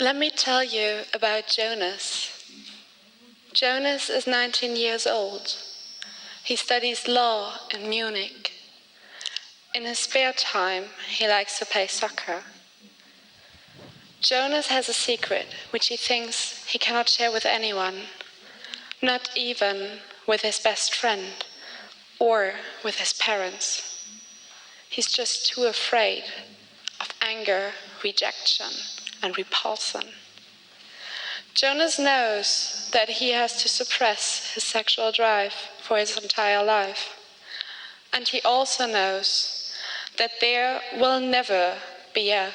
Let me tell you about Jonas. Jonas is 19 years old. He studies law in Munich. In his spare time, he likes to play soccer. Jonas has a secret which he thinks he cannot share with anyone, not even with his best friend or with his parents. He's just too afraid of anger, rejection, and repulsion. Jonas knows that he has to suppress his sexual drive for his entire life. And he also knows that there will never be a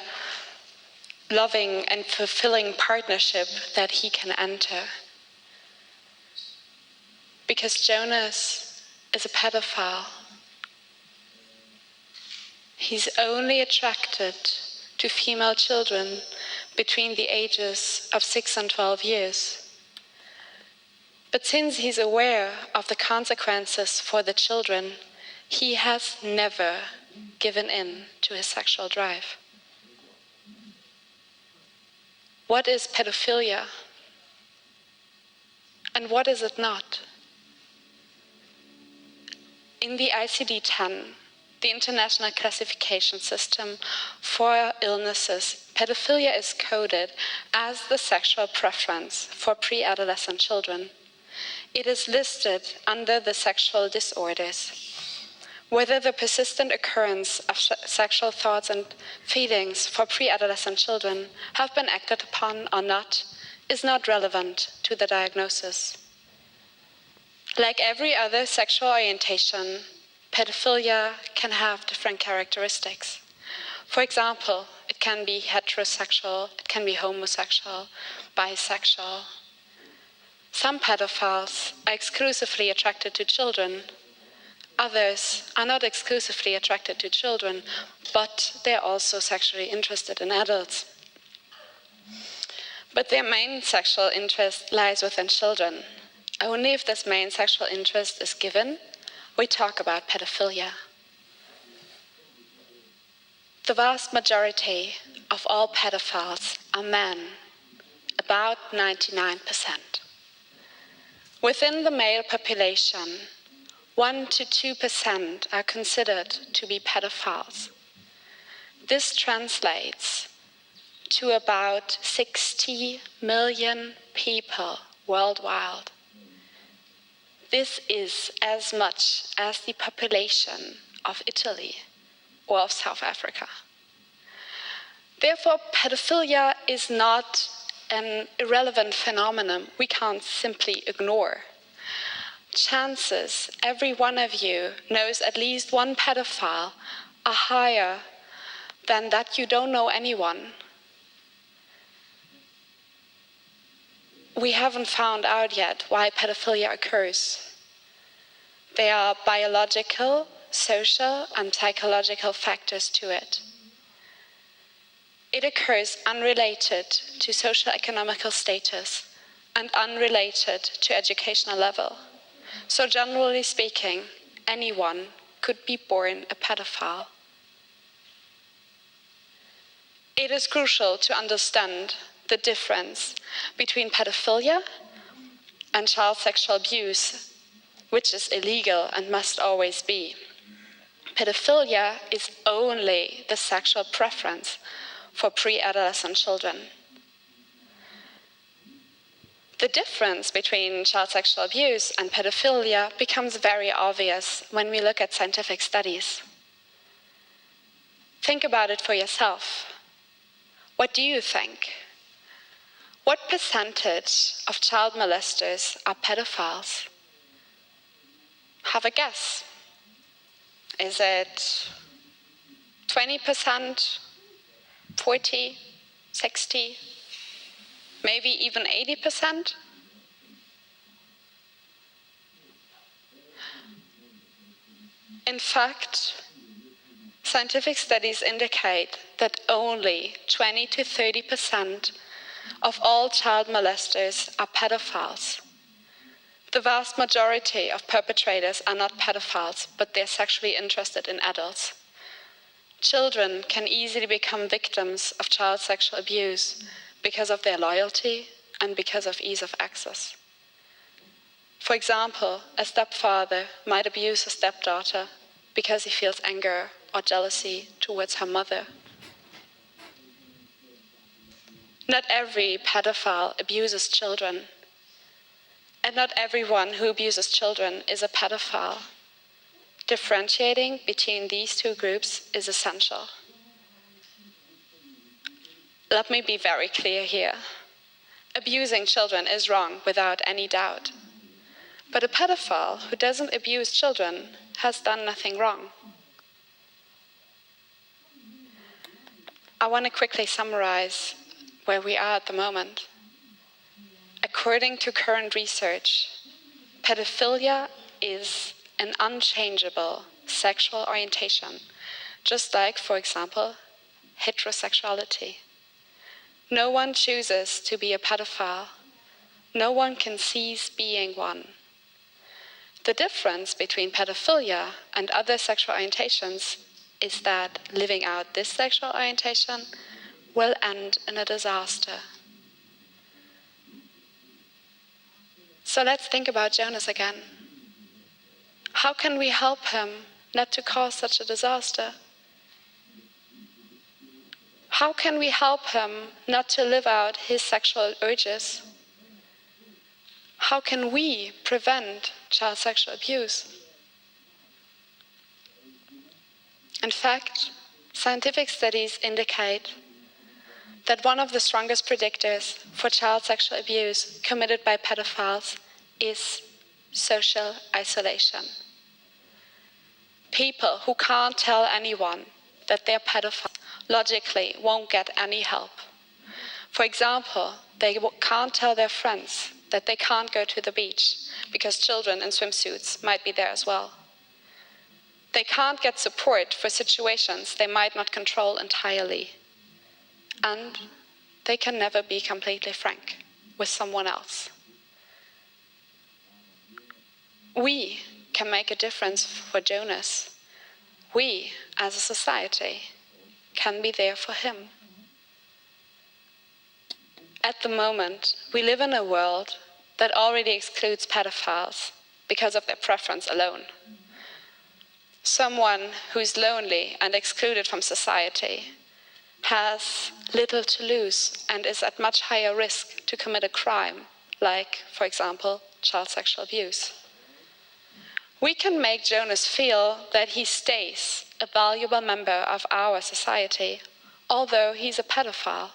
loving and fulfilling partnership that he can enter. Because Jonas is a pedophile. He's only attracted to female children between the ages of 6 and 12 years. But since he's aware of the consequences for the children, he has never given in to his sexual drive. What is pedophilia? And what is it not? In the ICD-10, the International Classification System for Illnesses, pedophilia is coded as the sexual preference for pre-adolescent children. It is listed under the sexual disorders. Whether the persistent occurrence of sexual thoughts and feelings for pre-adolescent children have been acted upon or not is not relevant to the diagnosis. Like every other sexual orientation, pedophilia can have different characteristics. For example, it can be heterosexual, it can be homosexual, bisexual. Some pedophiles are exclusively attracted to children. Others are not exclusively attracted to children, but they're also sexually interested in adults. But their main sexual interest lies within children. Only if this main sexual interest is given, we talk about pedophilia. The vast majority of all pedophiles are men, about 99%. Within the male population, 1 to 2% are considered to be pedophiles. This translates to about 60 million people worldwide. This is as much as the population of Italy or of South Africa. Therefore, pedophilia is not an irrelevant phenomenon we can't simply ignore. Chances every one of you knows at least one pedophile are higher than that you don't know anyone. We haven't found out yet why pedophilia occurs. There are biological, social, and psychological factors to it. It occurs unrelated to socio-economical status and unrelated to educational level. So generally speaking, anyone could be born a pedophile. It is crucial to understand the difference between pedophilia and child sexual abuse, which is illegal and must always be. Pedophilia is only the sexual preference for pre-adolescent children. The difference between child sexual abuse and pedophilia becomes very obvious when we look at scientific studies. Think about it for yourself. What do you think? What percentage of child molesters are pedophiles? Have a guess. Is it 20%, 40, 60, maybe even 80%? In fact, scientific studies indicate that only 20 to 30% of all child molesters are pedophiles. The vast majority of perpetrators are not pedophiles, but they're sexually interested in adults. Children can easily become victims of child sexual abuse because of their loyalty and because of ease of access. For example, a stepfather might abuse a stepdaughter because he feels anger or jealousy towards her mother. Not every pedophile abuses children, and not everyone who abuses children is a pedophile. Differentiating between these two groups is essential. Let me be very clear here. Abusing children is wrong without any doubt. But a pedophile who doesn't abuse children has done nothing wrong. I want to quickly summarize where we are at the moment. According to current research, pedophilia is an unchangeable sexual orientation, just like, for example, heterosexuality. No one chooses to be a pedophile. No one can cease being one. The difference between pedophilia and other sexual orientations is that living out this sexual orientation will end in a disaster. So let's think about Jonas again. How can we help him not to cause such a disaster? How can we help him not to live out his sexual urges? How can we prevent child sexual abuse? In fact, scientific studies indicate that one of the strongest predictors for child sexual abuse committed by pedophiles is social isolation. People who can't tell anyone that they're pedophiles logically won't get any help. For example, they can't tell their friends that they can't go to the beach because children in swimsuits might be there as well. They can't get support for situations they might not control entirely. And they can never be completely frank with someone else. We can make a difference for Jonas. We, as a society, can be there for him. At the moment, we live in a world that already excludes pedophiles because of their preference alone. Someone who's lonely and excluded from society has little to lose and is at much higher risk to commit a crime, like, for example, child sexual abuse. We can make Jonas feel that he stays a valuable member of our society, although he's a pedophile.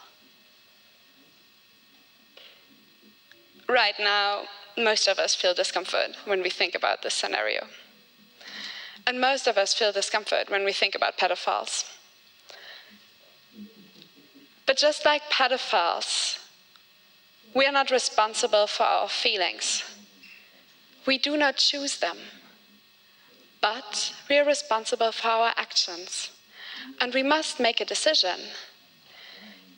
Right now, most of us feel discomfort when we think about this scenario. And most of us feel discomfort when we think about pedophiles. But just like pedophiles, we are not responsible for our feelings. We do not choose them. But we are responsible for our actions. And we must make a decision.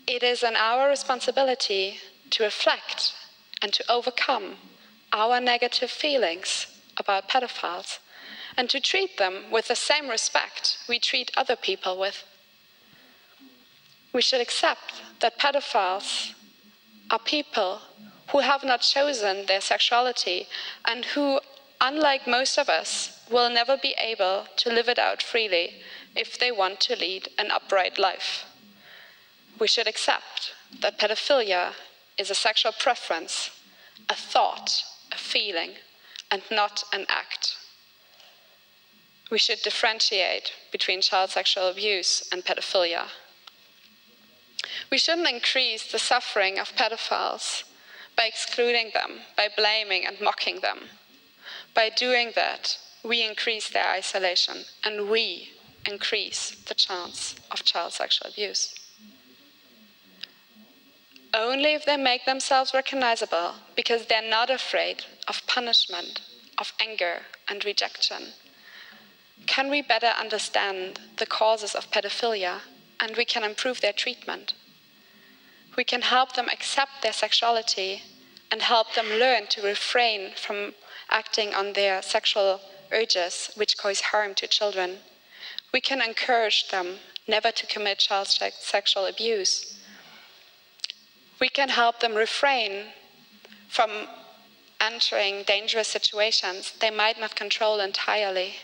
It is in our responsibility to reflect and to overcome our negative feelings about pedophiles and to treat them with the same respect we treat other people with. We should accept that pedophiles are people who have not chosen their sexuality and who, unlike most of us, will never be able to live it out freely if they want to lead an upright life. We should accept that pedophilia is a sexual preference, a thought, a feeling, and not an act. We should differentiate between child sexual abuse and pedophilia. We shouldn't increase the suffering of pedophiles by excluding them, by blaming and mocking them. By doing that, we increase their isolation and we increase the chance of child sexual abuse. Only if they make themselves recognizable, because they're not afraid of punishment, of anger and rejection, can we better understand the causes of pedophilia and we can improve their treatment. We can help them accept their sexuality and help them learn to refrain from acting on their sexual urges which cause harm to children. We can encourage them never to commit child sexual abuse. We can help them refrain from entering dangerous situations they might not control entirely.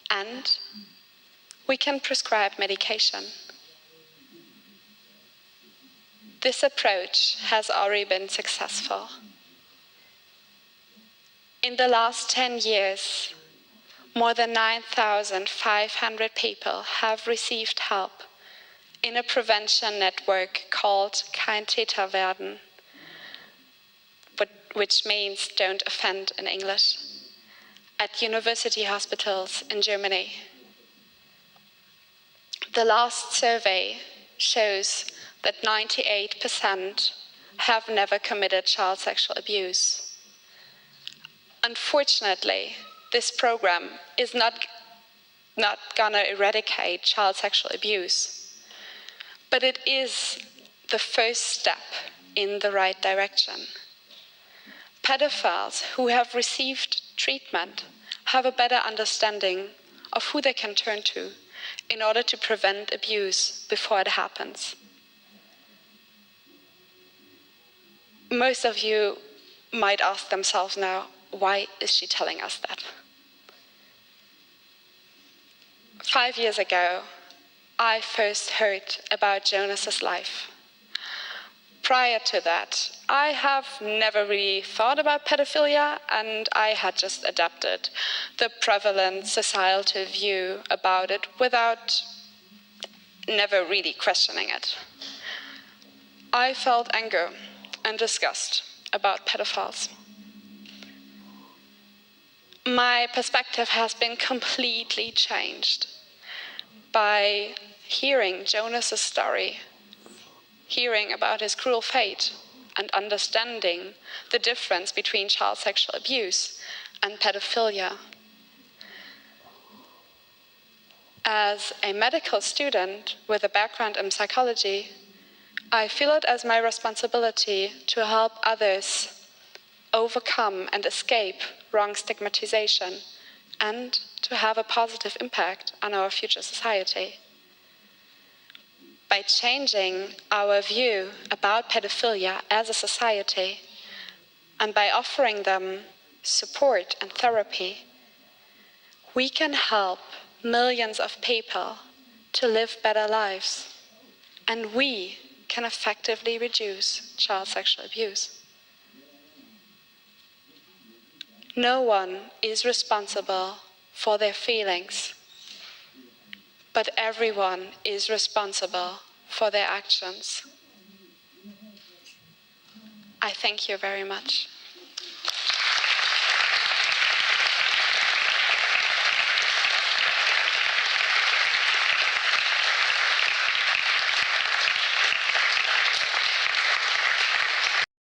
And we can prescribe medication. This approach has already been successful. In the last 10 years, more than 9,500 people have received help in a prevention network called Kein Täter werden, which means don't offend in English, at university hospitals in Germany. The last survey shows that 98% have never committed child sexual abuse. Unfortunately, this program is not gonna eradicate child sexual abuse, but it is the first step in the right direction. Pedophiles who have received treatment have a better understanding of who they can turn to in order to prevent abuse before it happens. Most of you might ask themselves now, why is she telling us that? 5 years ago, I first heard about Jonas's life. Prior to that, I have never really thought about pedophilia, and I had just adapted the prevalent societal view about it without never really questioning it. I felt anger and disgust about pedophiles. My perspective has been completely changed by hearing Jonas's story, hearing about his cruel fate, and understanding the difference between child sexual abuse and pedophilia. As a medical student with a background in psychology, I feel it as my responsibility to help others overcome and escape wrong stigmatization and to have a positive impact on our future society. By changing our view about pedophilia as a society and by offering them support and therapy, we can help millions of people to live better lives, and we can effectively reduce child sexual abuse. No one is responsible for their feelings, but everyone is responsible for their actions. I thank you very much.